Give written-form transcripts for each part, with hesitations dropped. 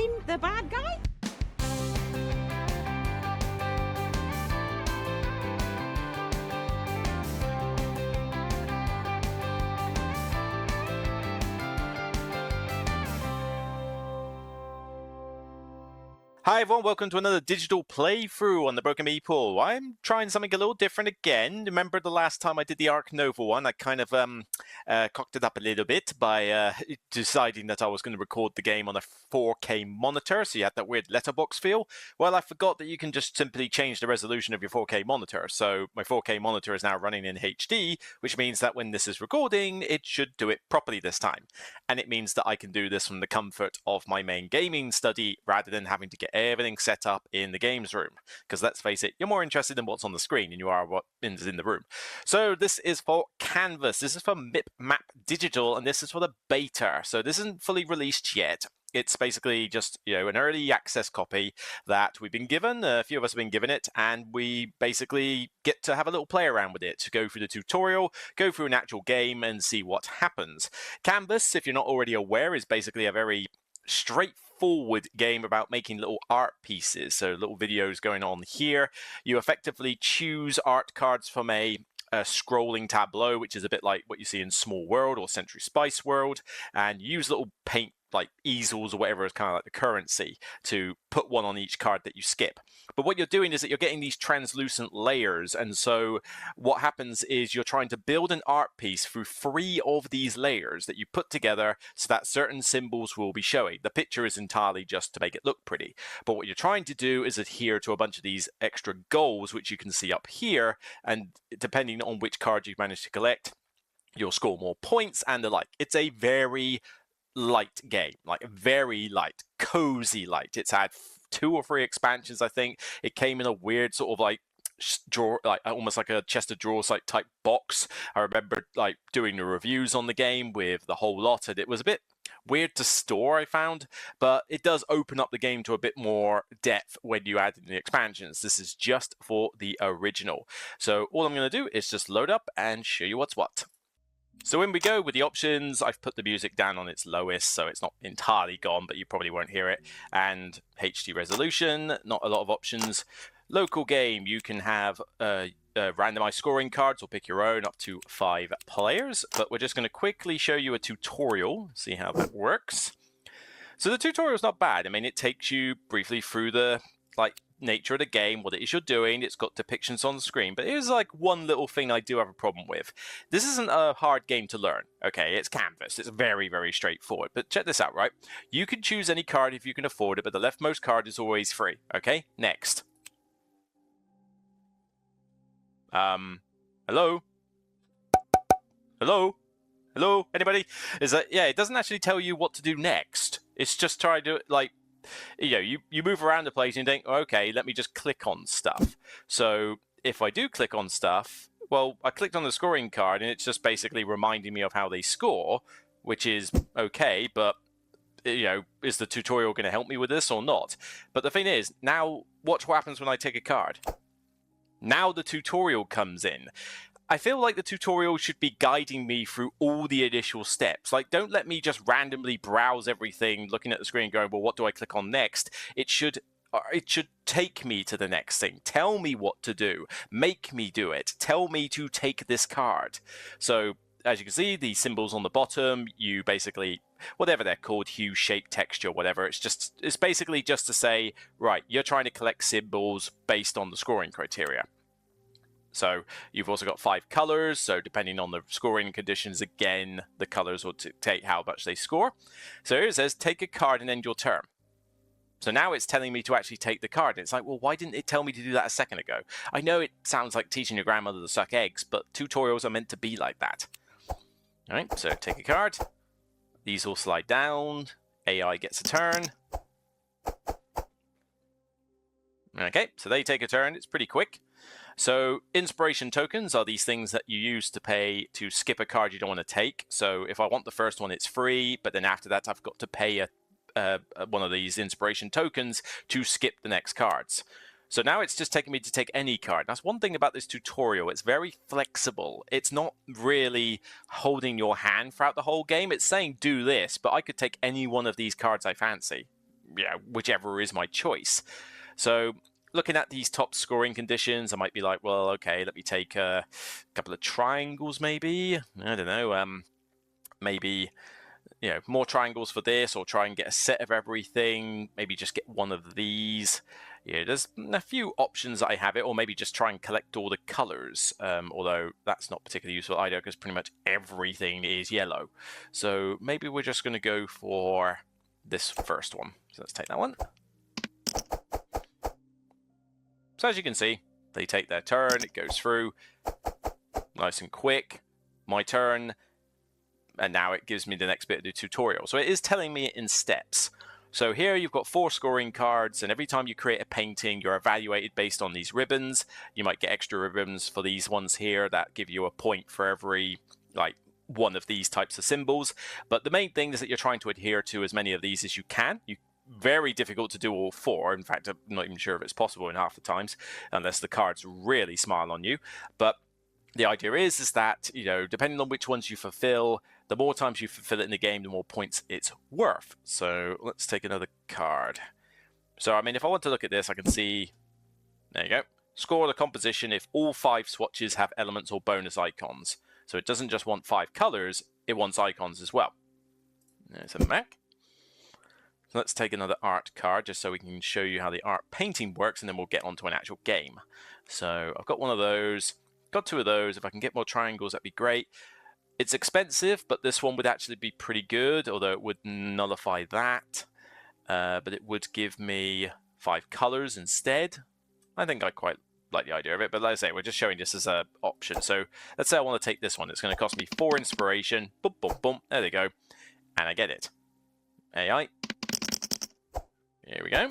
I'm the bad guy? Hi everyone, welcome to another digital playthrough on the Broken Meeple. I'm trying something a little different again. Remember the last time I did the Ark Nova one, I kind of cocked it up a little bit by deciding that I was going to record the game on a 4K monitor, so you had that weird letterbox feel. Well, I forgot that you can just simply change the resolution of your 4K monitor, so my 4K monitor is now running in HD, which means that when this is recording, it should do it properly this time. And it means that I can do this from the comfort of my main gaming study rather than having to get everything set up in the games room. Because let's face it, you're more interested in what's on the screen than you are what is in the room. So this is for Canvas. This is for Map Digital, and this is for the beta. So this isn't fully released yet. It's basically just, an early access copy that we've been given. A few of us have been given it, and we basically get to have a little play around with it, to go through the tutorial, go through an actual game, and see what happens. Canvas, if you're not already aware, is basically a very straightforward game about making little art pieces. So little videos going on here. You effectively choose art cards from a scrolling tableau, which is a bit like what you see in Small World or Century Spice World, and use little paint like easels or whatever is kind of like the currency to put one on each card that you skip. But what you're doing is that you're getting these translucent layers, and so what happens is you're trying to build an art piece through 3 of these layers that you put together so that certain symbols will be showing. The picture is entirely just to make it look pretty, but what you're trying to do is adhere to a bunch of these extra goals, which you can see up here, and depending on which card you manage to collect, you'll score more points and the like. It's a very light game, like very light, cozy light. It's had 2 or 3 expansions, I think. It came in a weird sort of like drawer, like almost like a chest of drawers like type box. I remember like doing the reviews on the game with the whole lot, and it was a bit weird to store, I found, but it does open up the game to a bit more depth when you add in the expansions. This is just for the original. So all I'm going to do is just load up and show you what's what. So in we go with the options. I've put the music down on its lowest, so it's not entirely gone, but you probably won't hear it. And HD resolution, not a lot of options. Local game, you can have randomized scoring cards or pick your own up to 5 players. But we're just going to quickly show you a tutorial, see how that works. So the tutorial is not bad. I mean, it takes you briefly through the nature of the game, what it is you're doing. It's got depictions on the screen, but here's like one little thing I do have a problem with. This isn't a hard game to learn, okay? It's Canvas. It's very, very straightforward. But check this out, right? You can choose any card if you can afford it, but the leftmost card is always free, okay? Next. Hello? Hello? Hello? Anybody? Is that, yeah, it doesn't actually tell you what to do next. It's just trying to, like, you move around the place and you think, oh, okay, let me just click on stuff. So if I do click on stuff, well, I clicked on the scoring card and it's just basically reminding me of how they score, which is okay, but is the tutorial going to help me with this or not? But the thing is, now watch what happens when I take a card. Now the tutorial comes in. I feel like the tutorial should be guiding me through all the initial steps. Like, don't let me just randomly browse everything, looking at the screen going, well, what do I click on next? It should take me to the next thing. Tell me what to do. Make me do it. Tell me to take this card. So, as you can see, the symbols on the bottom, you basically, whatever they're called, hue, shape, texture, whatever, it's basically just to say, right, you're trying to collect symbols based on the scoring criteria. So you've also got 5 colors, so depending on the scoring conditions, again, the colors will dictate how much they score. So here it says, take a card and end your turn. So now it's telling me to actually take the card. And it's like, well, why didn't it tell me to do that a second ago? I know it sounds like teaching your grandmother to suck eggs, but tutorials are meant to be like that. All right, so take a card. These will slide down. AI gets a turn. Okay, so they take a turn. It's pretty quick. So inspiration tokens are these things that you use to pay to skip a card you don't want to take. So if I want the first one, it's free, but then after that, I've got to pay one of these inspiration tokens to skip the next cards. So now it's just taking me to take any card. That's one thing about this tutorial. It's very flexible. It's not really holding your hand throughout the whole game. It's saying do this, but I could take any one of these cards I fancy. whichever is my choice. So looking at these top scoring conditions, I might be like, well, okay, let me take a couple of triangles maybe. I don't know, maybe, more triangles for this, or try and get a set of everything. Maybe just get one of these. There's a few options that I have it, or maybe just try and collect all the colors, although that's not particularly useful either, because pretty much everything is yellow. So maybe we're just going to go for this first one. So let's take that one. So as you can see, they take their turn, it goes through nice and quick. My turn, and now it gives me the next bit of the tutorial. So it is telling me in steps. So here you've got 4 scoring cards, and every time you create a painting, you're evaluated based on these ribbons. You might get extra ribbons for these ones here that give you a point for every, one of these types of symbols. But the main thing is that you're trying to adhere to as many of these as you can. Very difficult to do all 4. In fact, I'm not even sure if it's possible in half the times, unless the cards really smile on you. But the idea is that, depending on which ones you fulfill, the more times you fulfill it in the game, the more points it's worth. So let's take another card. So, I mean, if I want to look at this, I can see, there you go, score the composition if all 5 swatches have elements or bonus icons. So it doesn't just want 5 colors, it wants icons as well. There's a Mac. So let's take another art card just so we can show you how the art painting works, and then we'll get onto an actual game. So I've got one of those, got 2 of those. If I can get more triangles, that'd be great. It's expensive, but this one would actually be pretty good, although it would nullify that. But it would give me 5 colors instead. I think I quite like the idea of it, but like I say, we're just showing this as an option. So let's say I want to take this one. It's going to cost me 4 inspiration. Boom, boom, boom. There they go. And I get it. AI. Here we go.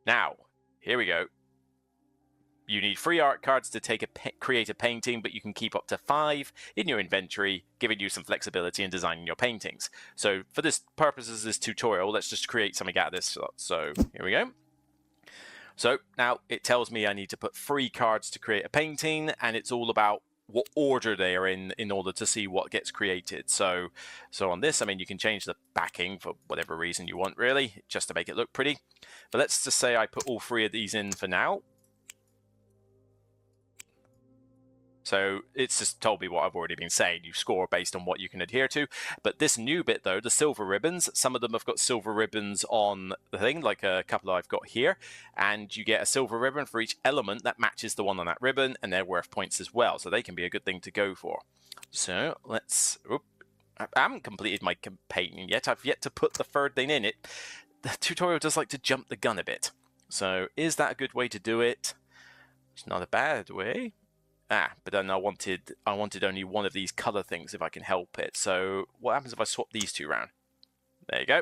Now, here we go. You need 3 art cards to create a painting, but you can keep up to 5 in your inventory, giving you some flexibility in designing your paintings. So for this purposes, this tutorial, let's just create something out of this. So here we go. So now it tells me I need to put 3 cards to create a painting, and it's all about what order they are in order to see what gets created. So on this, I mean, you can change the backing for whatever reason you want, really, just to make it look pretty. But let's just say I put all 3 of these in for now. So it's just told me what I've already been saying. You score based on what you can adhere to. But this new bit, though, the silver ribbons, some of them have got silver ribbons on the thing, like a couple I've got here. And you get a silver ribbon for each element that matches the one on that ribbon, and they're worth points as well. So they can be a good thing to go for. So let's... I haven't completed my painting yet. I've yet to put the 3rd thing in it. The tutorial does like to jump the gun a bit. So is that a good way to do it? It's not a bad way. But then I wanted only one of these color things if I can help it. So what happens if I swap these 2 around? There you go.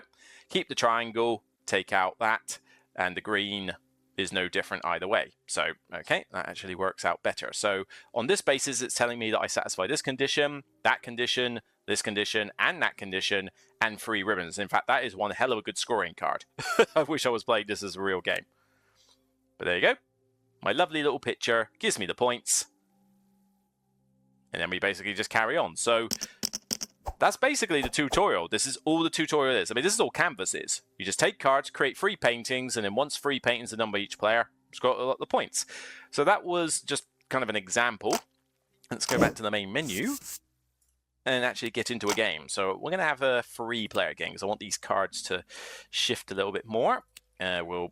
Keep the triangle, take out that, and the green is no different either way. So, okay, that actually works out better. So on this basis, it's telling me that I satisfy this condition, this condition, and that condition, and 3 ribbons. In fact, that is one hell of a good scoring card. I wish I was playing this as a real game. But there you go. My lovely little picture gives me the points. And then we basically just carry on. So that's basically the tutorial. This is all the tutorial is. I mean, this is all Canvas is. You just take cards, create 3 paintings, and then once 3 paintings are done by each player, score a lot of the points. So that was just kind of an example. Let's go back to the main menu and actually get into a game. So we're going to have a 3-player game because I want these cards to shift a little bit more. We'll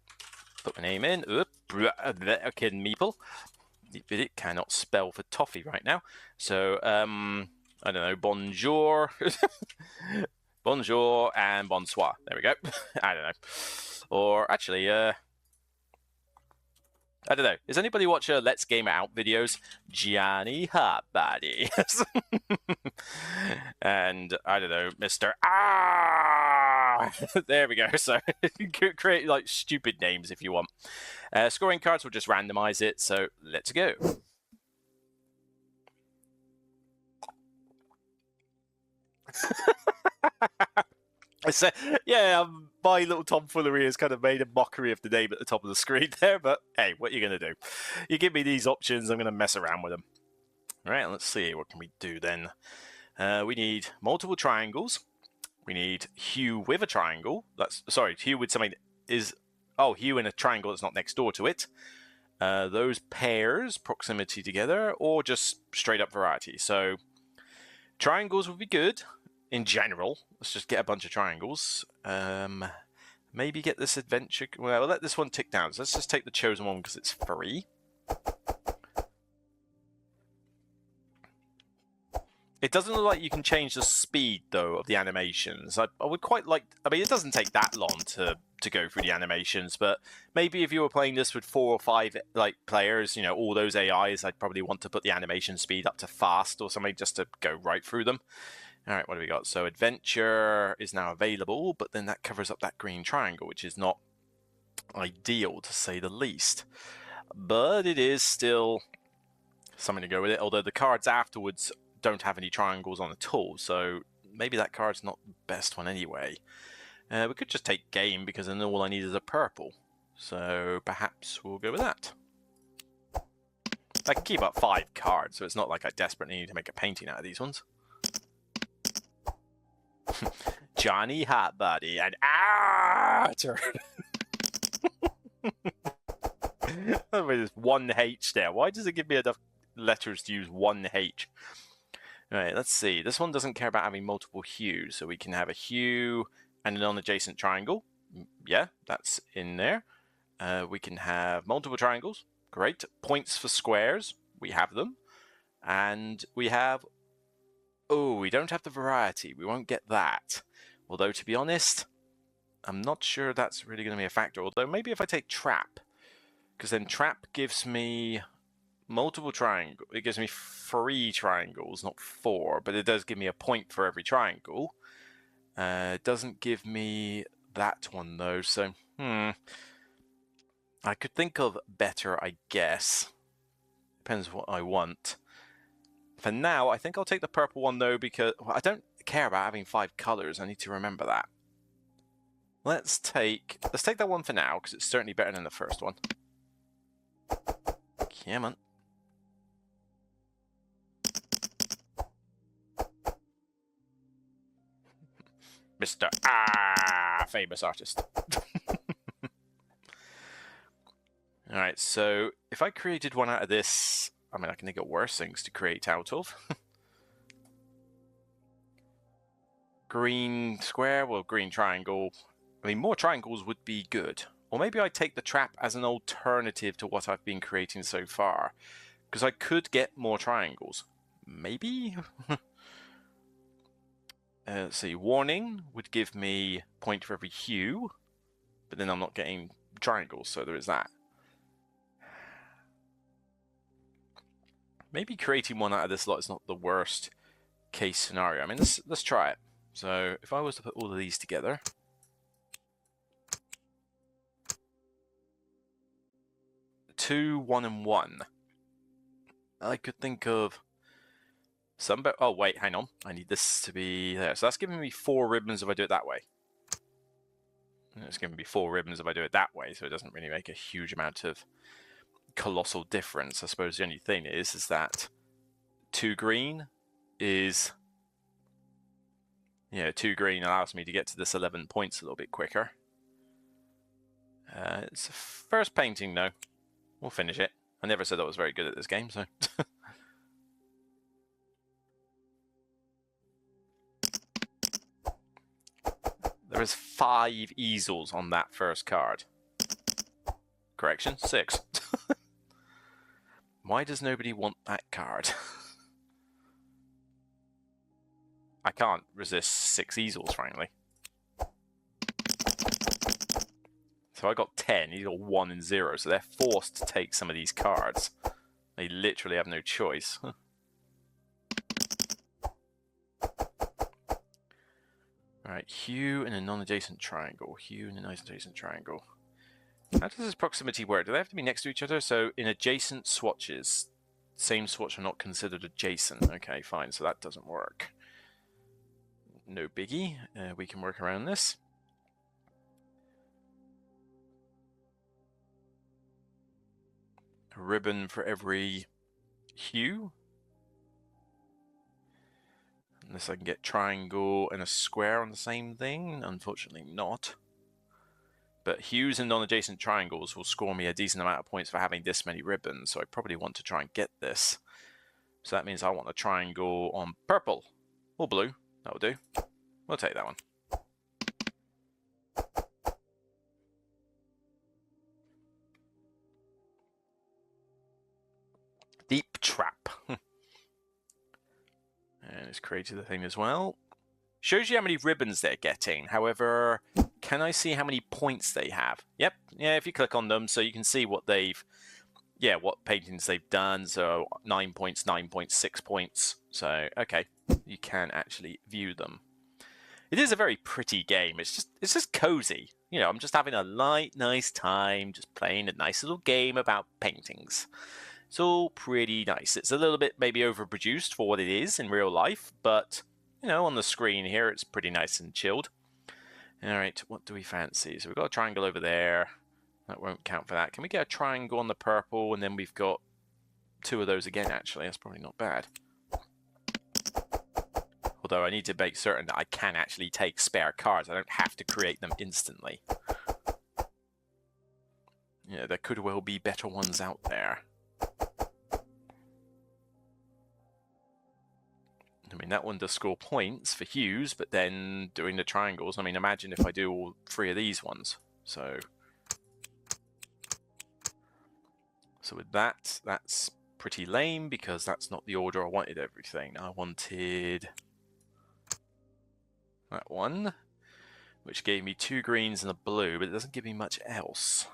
put my name in. Okay, Meeple. It cannot spell for toffee right now. So, I don't know, bonjour. Bonjour and bonsoir. There we go. I don't know. Or actually, I don't know. Does anybody watch Let's Game It Out videos? Gianni Hotbody. And, I don't know, Mr. There we go. So you can create like stupid names if you want. Scoring cards will just randomize it. So let's go. So, yeah, my little tomfoolery has kind of made a mockery of the name at the top of the screen there. But hey, what are you going to do? You give me these options, I'm going to mess around with them. All right, let's see. What can we do then? We need multiple triangles. We need hue with a triangle. Sorry, hue with something that is... Oh, hue in a triangle that's not next door to it. Those pairs, proximity together, or just straight up variety. So triangles would be good in general. Let's just get a bunch of triangles. Maybe get this adventure... Well, we'll let this one tick down. So let's just take the chosen one because it's free. It doesn't look like you can change the speed, though, of the animations. I would quite like... I mean, it doesn't take that long to go through the animations, but maybe if you were playing this with 4 or 5 players, you know, all those AIs, I'd probably want to put the animation speed up to fast or something just to go right through them. All right, what do we got? So adventure is now available, but then that covers up that green triangle, which is not ideal, to say the least. But it is still something to go with it, although the cards afterwards don't have any triangles on at all, so maybe that card's not the best one anyway. We could just take game, because then all I need is a purple. So perhaps we'll go with that. I can keep up 5 cards, so it's not like I desperately need to make a painting out of these ones. Johnny Hot Body and turn. There's 1H there. Why does it give me enough letters to use 1H? Right, let's see. This one doesn't care about having multiple hues, so we can have a hue and a non-adjacent triangle. Yeah, that's in there. We can have multiple triangles. Great. Points for squares. We have them. And we have... Oh, we don't have the variety. We won't get that. Although, to be honest, I'm not sure that's really going to be a factor. Although, maybe if I take trap, because then trap gives me multiple triangles. It gives me 3 triangles, not 4, but it does give me a point for every triangle. It doesn't give me that one, though, so, I could think of better, I guess. Depends what I want. For now, I think I'll take the purple one, though, because I don't care about having 5 colors. I need to remember that. Let's take that one for now, because it's certainly better than the first one. Come on. Mr. Famous artist. Alright, so if I created one out of this, I mean, I can think of worse things to create out of. Green square, well, green triangle. I mean, more triangles would be good. Or maybe I take the trap as an alternative to what I've been creating so far. Because I could get more triangles. Maybe? Let's see, warning would give me a point for every hue, but then I'm not getting triangles, so there is that. Maybe creating one out of this lot is not the worst case scenario. I mean, let's try it. So if I was to put all of these together, two, 1, and 1, I could think of some. Oh wait, hang on. I need this to be there. So that's giving me 4 ribbons if I do it that way. It's giving me 4 ribbons if I do it that way, so it doesn't really make a huge amount of colossal difference. I suppose the only thing is that 2 green is, 2 green allows me to get to this 11 points a little bit quicker. It's the first painting, though. We'll finish it. I never said I was very good at this game, so. There is 5 easels on that first card. Correction, 6. Why does nobody want that card? I can't resist 6 easels, frankly. So I got 10, he's got 1 and 0, so they're forced to take some of these cards. They literally have no choice. Alright, hue in a non-adjacent triangle. Hue in a non-adjacent triangle. How does this proximity work? Do they have to be next to each other? So in adjacent swatches, same swatch are not considered adjacent. Okay, fine, so that doesn't work. No biggie. We can work around this. A ribbon for every hue. Unless I can get triangle and a square on the same thing. Unfortunately not. But hues and non-adjacent triangles will score me a decent amount of points for having this many ribbons, so I probably want to try and get this. So that means I want a triangle on purple or blue. That'll do. We'll take that one. Deep trap. And it's created the thing as well. Shows you how many ribbons they're getting. However, can I see how many points they have? Yep. Yeah, if you click on them, so you can see what they've... Yeah, what paintings they've done. So 9 points, 9 points, 6 points. So, okay. You can actually view them. It is a very pretty game. It's just cozy. You know, I'm just having a light, nice time, just playing a nice little game about paintings. It's all pretty nice. It's a little bit maybe overproduced for what it is in real life, but, you know, on the screen here, it's pretty nice and chilled. All right, what do we fancy? So we've got a triangle over there. That won't count for that. Can we get a triangle on the purple? And then we've got 2 of those again, actually. That's probably not bad. Although I need to make certain that I can actually take spare cards. I don't have to create them instantly. Yeah, there could well be better ones out there. I mean, that one does score points for hues, but then doing the triangles, I mean, imagine if I do all 3 of these ones. So with that, that's pretty lame because that's not the order I wanted everything. I wanted that one, which gave me 2 greens and a blue, but it doesn't give me much else.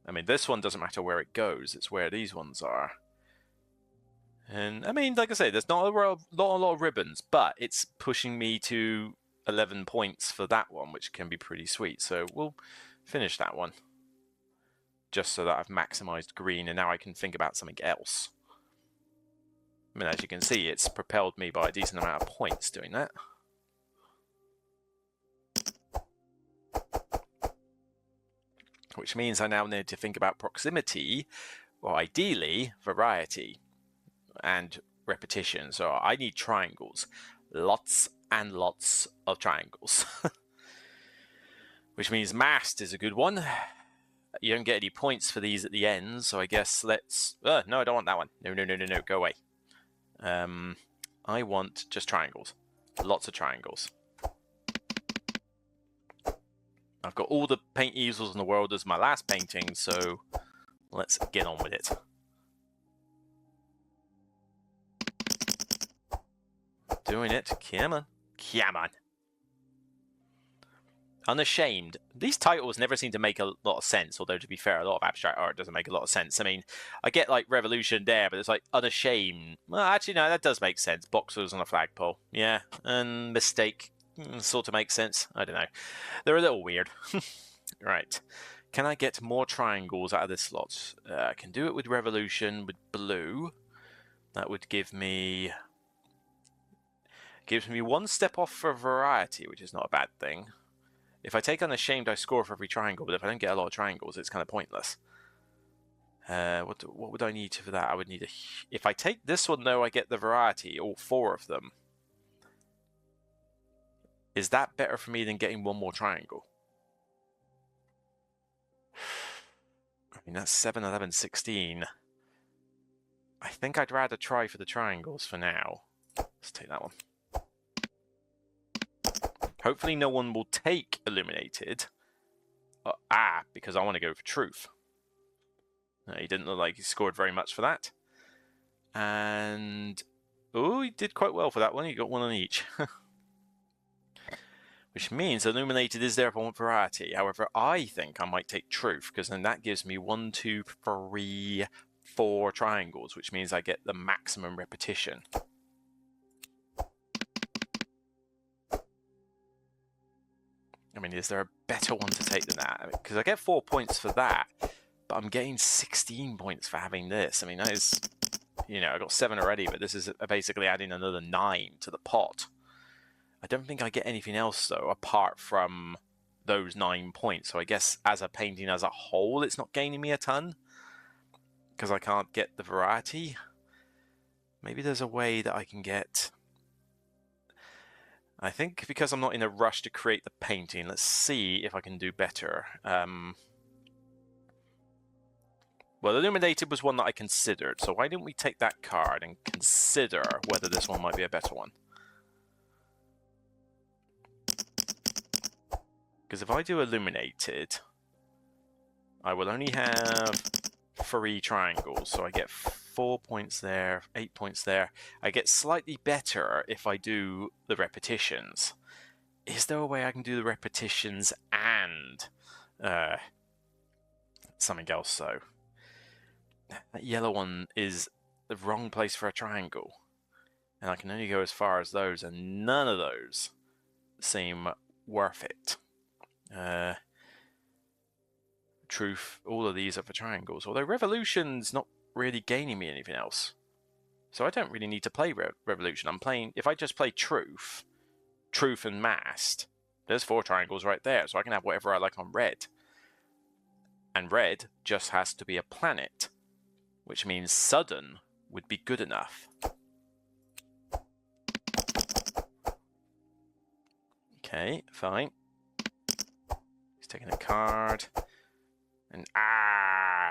I mean, this one doesn't matter where it goes, it's where these ones are. And, I mean, like I say, there's not a lot of ribbons, but it's pushing me to 11 points for that one, which can be pretty sweet. So we'll finish that one. Just so that I've maximized green, and now I can think about something else. I mean, as you can see, it's propelled me by a decent amount of points doing that. Which means I now need to think about proximity, or ideally, variety. And repetition. So I need triangles. Lots and lots of triangles. Which means masked is a good one. You don't get any points for these at the end, so I guess let's... no, I don't want that one. No, go away. I want just triangles. Lots of triangles. I've got all the paint easels in the world as my last painting, so let's get on with it. Doing it. Come on. Come on. Unashamed. These titles never seem to make a lot of sense, although to be fair, a lot of abstract art doesn't make a lot of sense. I mean, I get like Revolution there, but it's like unashamed. Well, actually, no, that does make sense. Boxers on a flagpole. Yeah. And mistake. Sort of makes sense. I don't know. They're a little weird. Right. Can I get more triangles out of this slot? I can do it with Revolution, with blue. That would give me... Gives me 1 step off for variety, which is not a bad thing. If I take Unashamed, I score for every triangle, but if I don't get a lot of triangles, it's kind of pointless. What would I need for that? I would need a... If I take this one, though, I get the variety, all 4 of them. Is that better for me than getting 1 more triangle? I mean, that's 7, 11, 16. I think I'd rather try for the triangles for now. Let's take that one. Hopefully no one will take Illuminated. Because I want to go for Truth. No, he didn't look like he scored very much for that. And... oh, he did quite well for that one. He got 1 on each. Which means Illuminated is there if I want variety. However, I think I might take Truth, because then that gives me 1, 2, 3, 4 triangles, which means I get the maximum repetition. I mean, is there a better one to take than that? Because I get 4 points for that, but I'm getting 16 points for having this. I mean, that is, you know, I got 7 already, but this is basically adding another 9 to the pot. I don't think I get anything else, though, apart from those 9 points. So I guess as a painting as a whole, it's not gaining me a ton, because I can't get the variety. Maybe there's a way that I can get... I think because I'm not in a rush to create the painting, let's see if I can do better. Well, Illuminated was one that I considered, so why didn't we take that card and consider whether this one might be a better one? Because if I do Illuminated, I will only have 3 triangles, so I get 4 points there, 8 points there. I get slightly better if I do the repetitions. Is there a way I can do the repetitions and something else, though? That yellow one is the wrong place for a triangle. And I can only go as far as those, and none of those seem worth it. Truth, all of these are for triangles. Although Revolution's not really gaining me anything else. So I don't really need to play Revolution. I'm playing, if I just play Truth and Mast, there's 4 triangles right there. So I can have whatever I like on red. And red just has to be a planet, which means Sudden would be good enough. Okay, fine. He's taking a card. And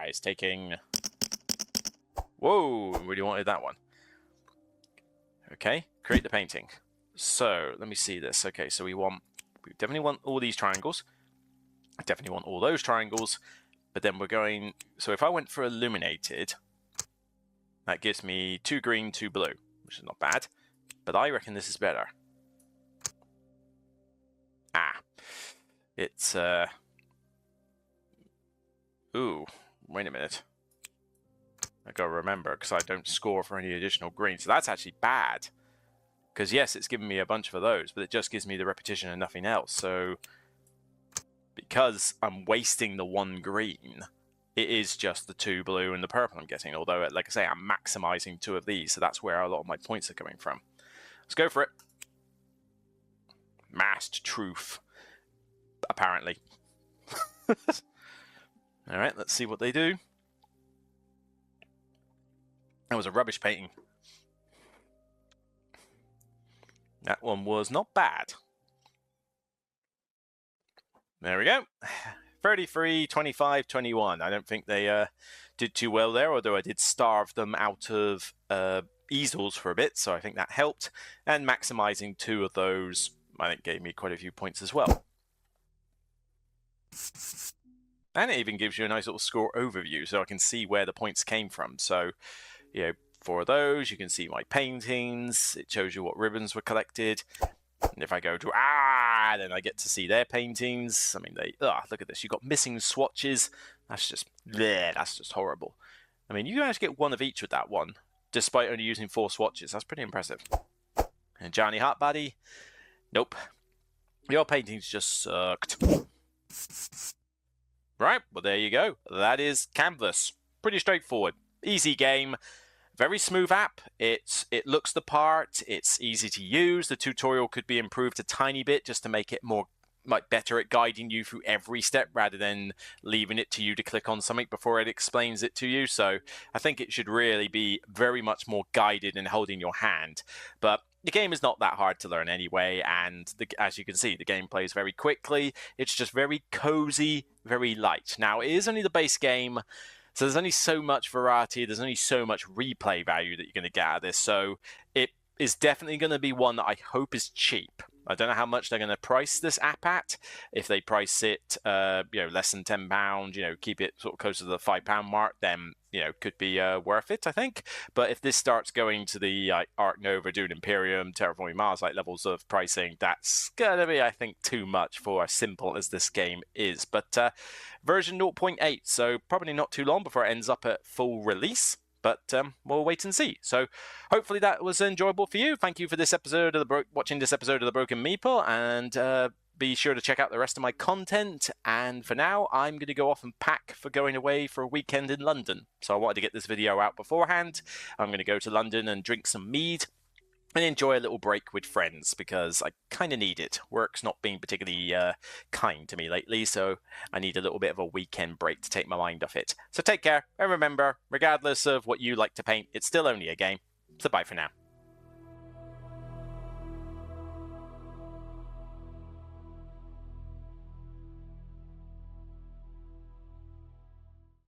he's taking... Whoa, really wanted that one. Okay, create the painting. So, let me see this. Okay, so we definitely want all these triangles. I definitely want all those triangles. But then we're going... So if I went for Illuminated, that gives me 2 green, 2 blue, which is not bad. But I reckon this is better. It's... Ooh, wait a minute. I gotta remember, because I don't score for any additional green. So that's actually bad. Because yes, it's given me a bunch of those, but it just gives me the repetition and nothing else. So, because I'm wasting the 1 green, it is just the 2 blue and the purple I'm getting. Although, like I say, I'm maximizing 2 of these, so that's where a lot of my points are coming from. Let's go for it. Masked Truth. Apparently. Alright, let's see what they do. That was a rubbish painting. That one was not bad. There we go. 33, 25, 21. I don't think they did too well there, although I did starve them out of easels for a bit, so I think that helped. And maximizing 2 of those, I think, gave me quite a few points as well. And it even gives you a nice little score overview, so I can see where the points came from. So, you know, for those, you can see my paintings. It shows you what ribbons were collected. And if I go to, then I get to see their paintings. I mean, look at this. You've got missing swatches. That's just, that's just horrible. I mean, you can actually get 1 of each with that one, despite only using 4 swatches. That's pretty impressive. And Johnny Hot Buddy, nope. Your paintings just sucked. Right, well, there you go. That is Canvas. Pretty straightforward. Easy game. Very smooth app. It looks the part. It's easy to use. The tutorial could be improved a tiny bit just to make it more better at guiding you through every step rather than leaving it to you to click on something before it explains it to you. So I think it should really be very much more guided and holding your hand. But the game is not that hard to learn anyway, and as you can see, the game plays very quickly. It's just very cozy, very light. Now, it is only the base game, so there's only so much variety, there's only so much replay value that you're going to get out of this, so it is definitely going to be one that I hope is cheap. I don't know how much they're going to price this app at. If they price it, less than £10, keep it sort of close to the £5 mark, then could be worth it, I think. But if this starts going to the Ark Nova, Dune Imperium, Terraforming Mars levels of pricing, that's gonna be, I think, too much for as simple as this game is. But version 0.8, so probably not too long before it ends up at full release. But we'll wait and see. So hopefully that was enjoyable for you. Thank you for this episode of watching this episode of The Broken Meeple, and be sure to check out the rest of my content. And for now, I'm going to go off and pack for going away for a weekend in London. So I wanted to get this video out beforehand. I'm going to go to London and drink some mead and enjoy a little break with friends, because I kind of need it. Work's not been particularly kind to me lately, so I need a little bit of a weekend break to take my mind off it. So take care, and remember, regardless of what you like to paint, it's still only a game. So bye for now.